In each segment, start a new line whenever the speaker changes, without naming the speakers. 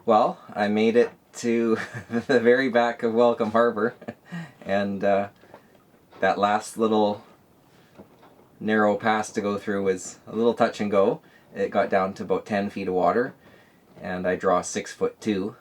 Well, I made it to the very back of Welcome Harbour, and that last little narrow pass to go through was a little touch and go. It got down to about 10 feet of water, and I draw 6'2".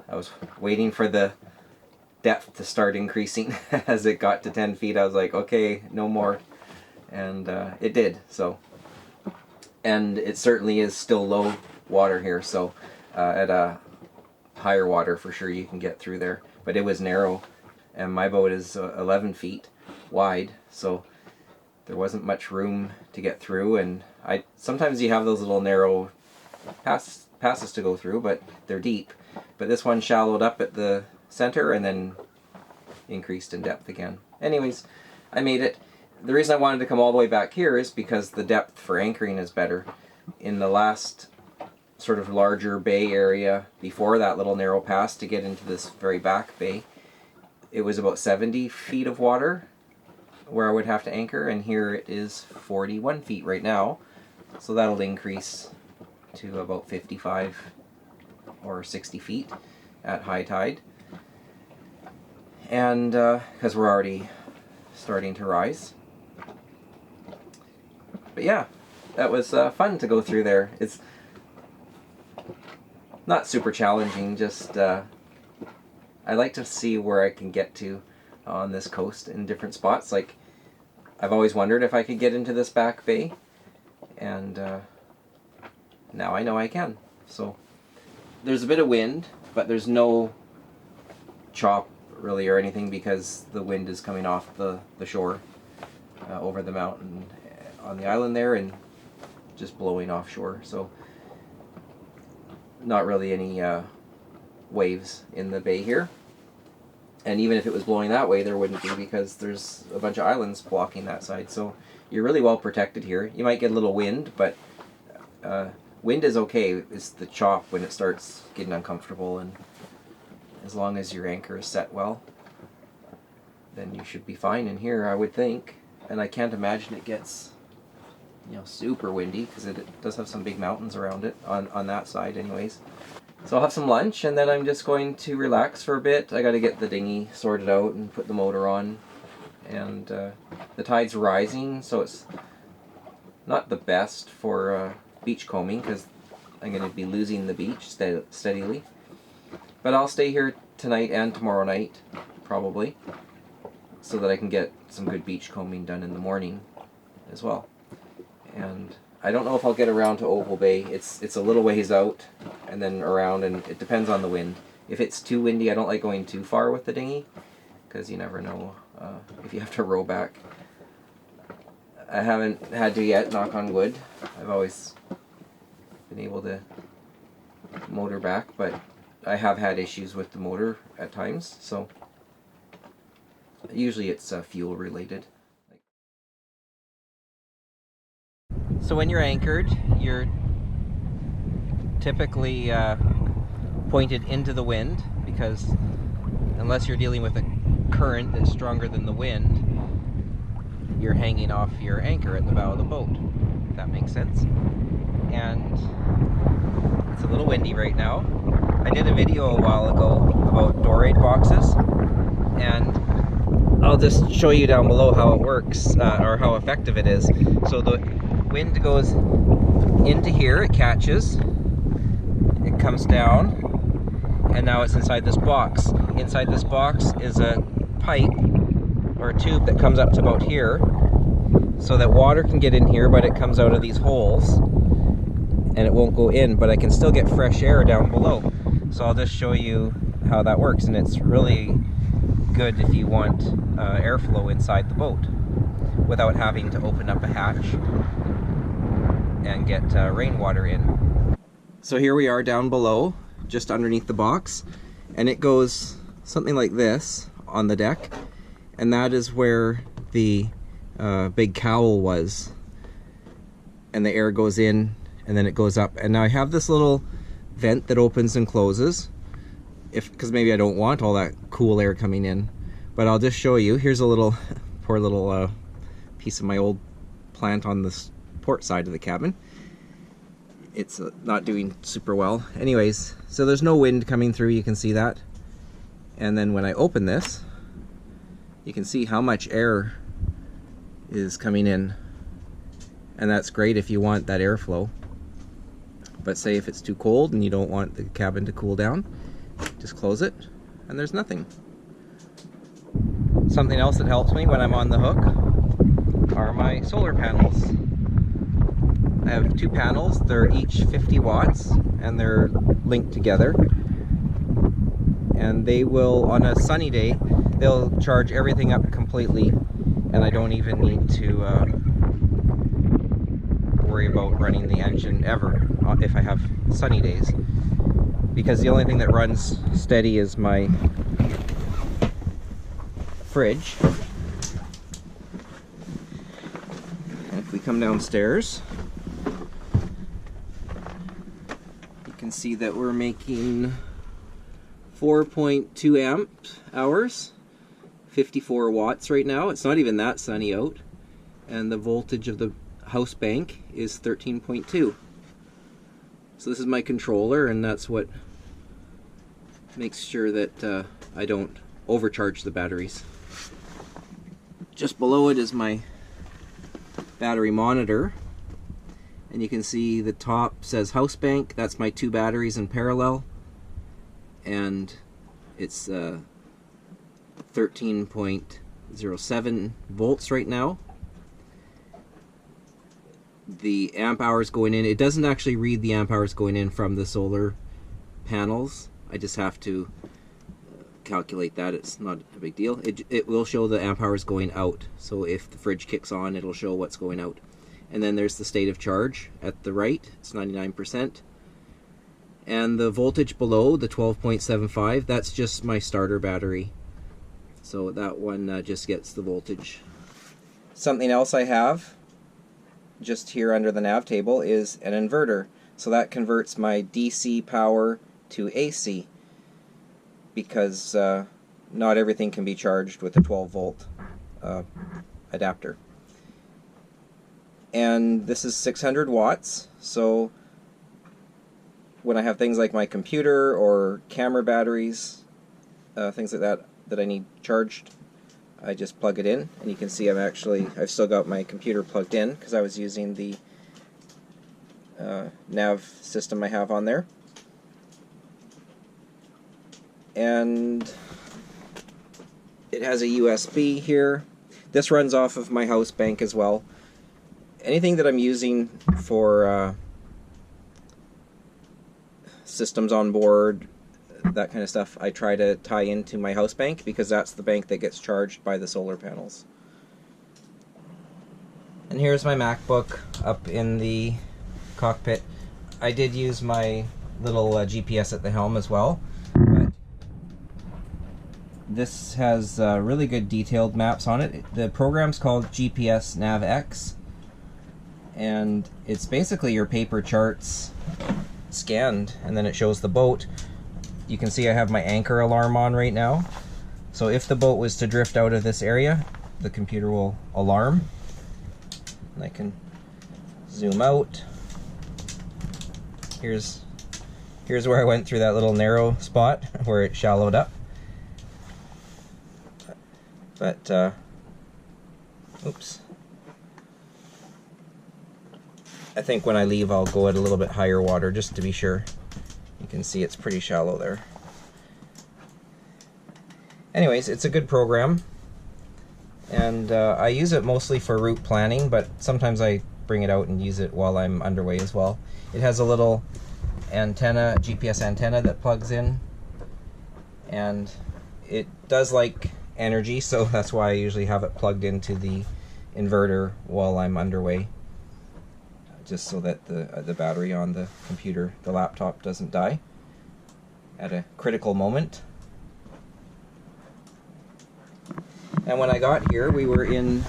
I was waiting for the depth to start increasing. As it got to 10 feet, I was like, okay, no more. And it did, so. And it certainly is still low water here, so at a higher water for sure you can get through there. But it was narrow, and my boat is 11 feet wide, so there wasn't much room to get through. And sometimes you have those little narrow passes to go through, but they're deep. But this one shallowed up at the center and then increased in depth again. Anyways, I made it. The reason I wanted to come all the way back here is because the depth for anchoring is better. In the last sort of larger bay area before that little narrow pass to get into this very back bay, it was about 70 feet of water where I would have to anchor, and here it is 41 feet right now. So that'll increase to about 55 or 60 feet at high tide. And because we're already starting to rise. But yeah, that was fun to go through there. It's not super challenging, just I like to see where I can get to on this coast in different spots. Like, I've always wondered if I could get into this back bay, and now I know I can. So there's a bit of wind, but there's no chop really or anything because the wind is coming off the shore over the mountain on the island there and just blowing offshore. So not really any waves in the bay here. And even if it was blowing that way, there wouldn't be, because there's a bunch of islands blocking that side. So you're really well protected here. You might get a little wind, but wind is okay. It's the chop when it starts getting uncomfortable, and as long as your anchor is set well, then you should be fine in here, I would think. And I can't imagine it gets, super windy, because it does have some big mountains around it on that side anyways. So I'll have some lunch, and then I'm just going to relax for a bit. I got to get the dinghy sorted out and put the motor on. And the tide's rising, so it's not the best for beach combing, because I'm going to be losing the beach steadily. But I'll stay here tonight and tomorrow night, probably, so that I can get some good beach combing done in the morning as well. And I don't know if I'll get around to Oval Bay. It's a little ways out and then around, and it depends on the wind. If it's too windy, I don't like going too far with the dinghy, because you never know if you have to row back. I haven't had to yet, knock on wood. I've always been able to motor back, but I have had issues with the motor at times, so usually it's fuel related. So when you're anchored, you're typically pointed into the wind, because unless you're dealing with a current that's stronger than the wind, you're hanging off your anchor at the bow of the boat, if that makes sense. And it's a little windy right now. I did a video a while ago about dorade boxes, and I'll just show you down below how it works, or how effective it is. So the wind goes into here, it catches, it comes down, and now it's inside this box. Inside this box is a pipe or a tube that comes up to about here, so that water can get in here, but it comes out of these holes and it won't go in, but I can still get fresh air down below. So I'll just show you how that works, and it's really good if you want airflow inside the boat without having to open up a hatch and get rainwater in. So here we are down below, just underneath the box, and it goes something like this on the deck, and that is where the big cowl was, and the air goes in and then it goes up. And now I have this little vent that opens and closes, because maybe I don't want all that cool air coming in, but I'll just show you. Here's a little poor little piece of my old plant on this port side of the cabin. It's not doing super well. Anyways, so there's no wind coming through, you can see that. And then when I open this, you can see how much air is coming in. And that's great if you want that airflow. But say if it's too cold and you don't want the cabin to cool down, just close it and there's nothing. Something else that helps me when I'm on the hook are my solar panels. I have 2 panels, they're each 50 watts and they're linked together. And they will, on a sunny day, they'll charge everything up completely, and I don't even need to worry about running the engine ever if I have sunny days. Because the only thing that runs steady is my fridge. And if we come downstairs, you can see that we're making 4.2 amp hours, 54 watts right now. It's not even that sunny out. And the voltage of the house bank is 13.2. So this is my controller, and that's what makes sure that I don't overcharge the batteries. Just below it is my battery monitor, and you can see the top says house bank. That's my 2 batteries in parallel, and it's 13.07 volts right now. The amp hours going in, it doesn't actually read the amp hours going in from the solar panels. I just have to calculate that. It's not a big deal. It will show the amp hours going out, so if the fridge kicks on, it'll show what's going out. And then there's the state of charge at the right. It's 99%. And the voltage below, the 12.75, that's just my starter battery. So that one just gets the voltage. Something else I have just here under the nav table is an inverter. So that converts my DC power to AC, because not everything can be charged with a 12-volt adapter. And this is 600 watts, so when I have things like my computer or camera batteries, things like that that I need charged, I just plug it in, and you can see I've still got my computer plugged in because I was using the nav system I have on there. And it has a USB here. This runs off of my house bank as well. Anything that I'm using for systems on board, that kind of stuff, I try to tie into my house bank, because that's the bank that gets charged by the solar panels. And here's my MacBook up in the cockpit. I did use my little GPS at the helm as well, but this has really good detailed maps on it. The program's called GPS Nav X, and it's basically your paper charts scanned, and then it shows the boat. You can see I have my anchor alarm on right now, so if the boat was to drift out of this area, the computer will alarm. And I can zoom out. Here's where I went through that little narrow spot where it shallowed up. But oops. I think when I leave I'll go at a little bit higher water just to be sure. You can see it's pretty shallow there. Anyways, it's a good program, and I use it mostly for route planning, but sometimes I bring it out and use it while I'm underway as well. It has a little antenna, GPS antenna that plugs in, and it does like energy, so that's why I usually have it plugged into the inverter while I'm underway. just so that the battery on the computer, the laptop, doesn't die at a critical moment. And when I got here, we were in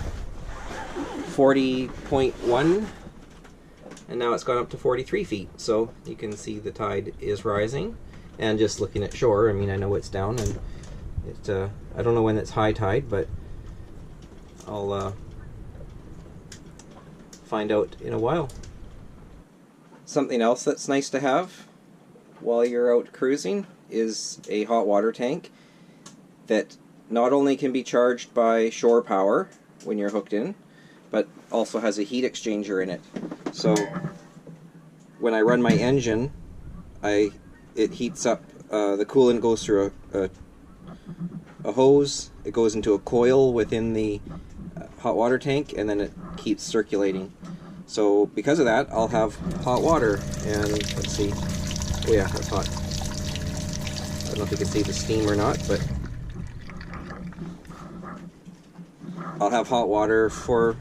40.1, and now it's gone up to 43 feet. So you can see the tide is rising. And just looking at shore, I mean, I know it's down, and it, I don't know when it's high tide, but I'll find out in a while. Something else that's nice to have while you're out cruising is a hot water tank that not only can be charged by shore power when you're hooked in, but also has a heat exchanger in it. So when I run my engine, it heats up, the coolant goes through a hose, it goes into a coil within the hot water tank, and then it keeps circulating. So because of that, I'll have hot water, and let's see, oh yeah, that's hot. I don't know if you can see the steam or not, but I'll have hot water for,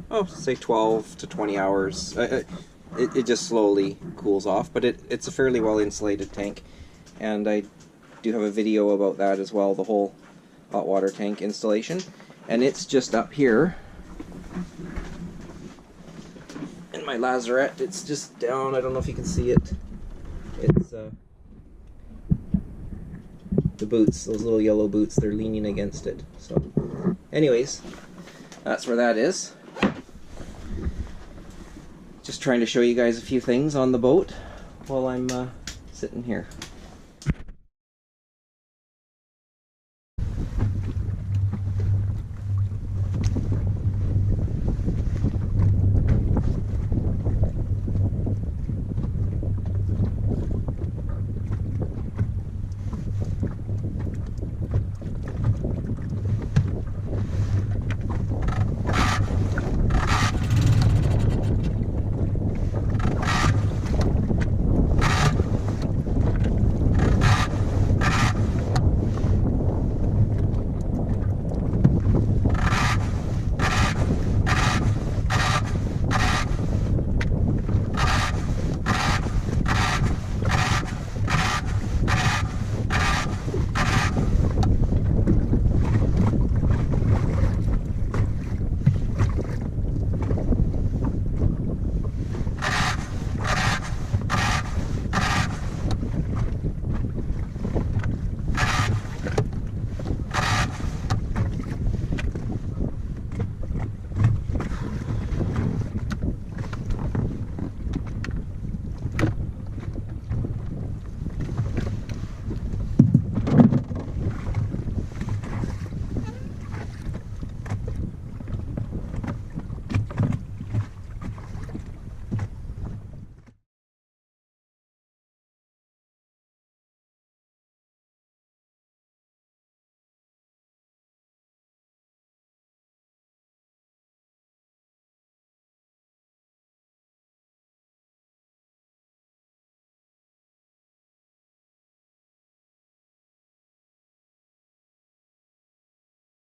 oh, say 12 to 20 hours. It just slowly cools off, but it's a fairly well insulated tank, and I do have a video about that as well, the whole hot water tank installation. And it's just up here in my lazarette. It's just down, I don't know if you can see it. It's the boots, those little yellow boots, they're leaning against it. So anyways, that's where that is. Just trying to show you guys a few things on the boat while I'm sitting here.